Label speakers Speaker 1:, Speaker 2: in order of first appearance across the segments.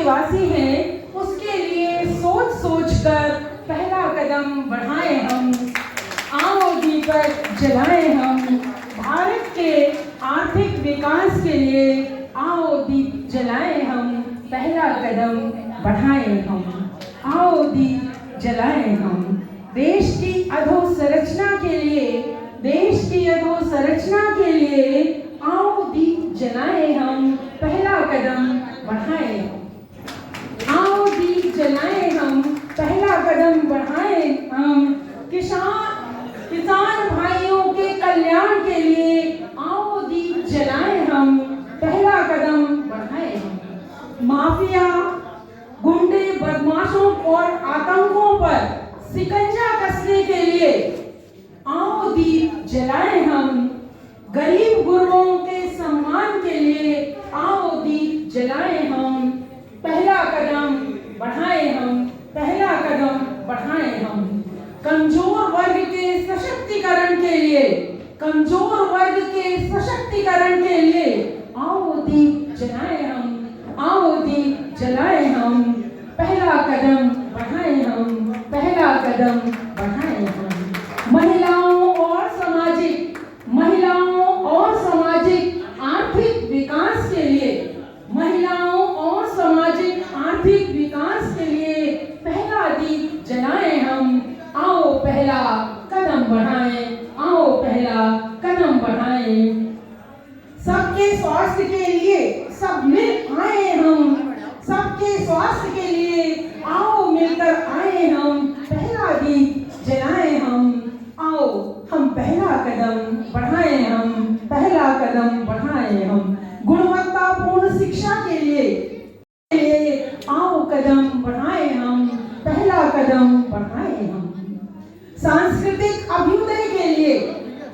Speaker 1: आदिवासी हैं उसके लिए सोच सोच कर पहला कदम बढ़ाएं हम। आओ दीपक जलाएं हम भारत के आर्थिक विकास के लिए। आओ दीप जलाएं हम पहला कदम बढ़ाएं हम। आओ दीप जलाएं हम देश की अधोसंरचना के लिए। देश की अधोसंरचना के लिए आओ दीप जलाएं हम पहला कदम बढ़ाएं हम। आओ दीप जलाएं हम पहला कदम बढ़ाएं हम। किसान भाइयों के कल्याण के लिए आओ दीप जलाएं हम पहला कदम बढ़ाएं हम। माफिया गुंडे बदमाशों और आतंकों पर शिकंजा कसने के लिए आओ दीप जलाएं हम। गरीब गुरबों के सम्मान के लिए आओ दीप जलाएं हम पहला कदम बढ़ाएं हम। पहला कदम बढ़ाएं हम। कमजोर वर्ग के सशक्तिकरण के लिए। कमजोर वर्ग के सशक्तिकरण के लिए आओ दीप जलाएं हम। आओ दीप जलाएं हम पहला कदम बढ़ाएं हम। पहला कदम बढ़ाएं हम। महिलाओं और सामाजिक आर्थिक विकास के लिए। महिलाओं और सामाजिक आर्थिक विकास के लिए पहला दीप जलाएं हम। आओ पहला कदम बढ़ाएं। आओ पहला कदम बढ़ाएं। सबके स्वास्थ्य के लिए सब मिल आए हम। सबके स्वास्थ्य के लिए आओ मिलकर आए हम पहला दीप जलाएं हम। आओ हम पहला कदम बढ़ाएं हम। पहला कदम बढ़ाएं हम। गुणवत्तापूर्ण शिक्षा के लिए आओ कदम बढ़ाएं हम। पहला कदम बढ़ाएं हम। सांस्कृतिक अभ्युदय के लिए।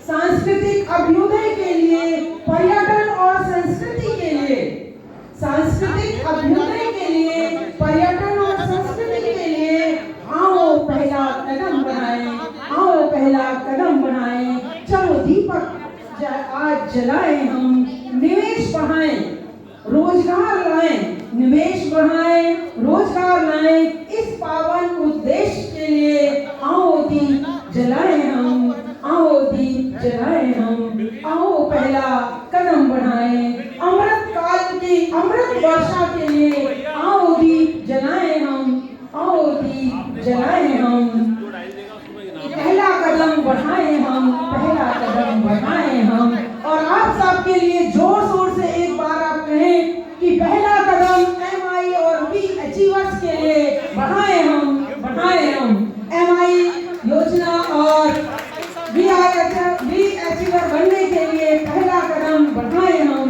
Speaker 1: सांस्कृतिक अभ्युदय के लिए पर्यटन और संस्कृति के लिए। सांस्कृतिक अभ्युदय के लिए पर्यटन और संस्कृति के लिए आओ पहला कदम बढ़ाएं। आओ पहला कदम बढ़ाएं। चलो दीपक आज जलाएं हम। निवेश बढ़ाएं रोजगार लाएं। निवेश बढ़ाएं रोजगार लाएं। इस पावन उद्देश्य के लिए आओ दीप जलाएं हम। आओ दीप जलाएं हम। आओ पहला कदम बढ़ाएं। अमृत काल की अमृत वर्षा के लिए आओ दीप जलाएं हम। आओ दीप जलाएं हम। पहला कदम बढ़ाएं हम। पहला कदम बढ़ाएं हम। और आप सबके लिए जोर शोर से एक बार आप कहें कि पहला कदम MI और B अचीवर्स के लिए बढ़ाएं हम। बढ़ाएं हम। MI योजना और B अचीवर बनने के लिए पहला कदम बढ़ाएं हम।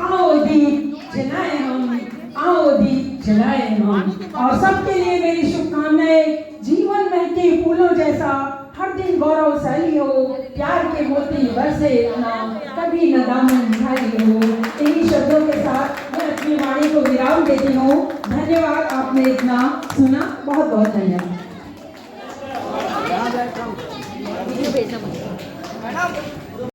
Speaker 1: आओ दीप जलाएं हम। आओ दीप जलाएं हम। और सबके लिए मेरी शुभकामनाएं। जीवन महके फूलों जैसा हर दिन गौरवशाली हो। प्यार के मोती बरसे ना कभी न दामन खाली हो। इन्हीं शब्दों के साथ मैं अपनी वाणी को विराम देती हूँ। धन्यवाद, आपने इतना सुना। बहुत बहुत धन्यवाद।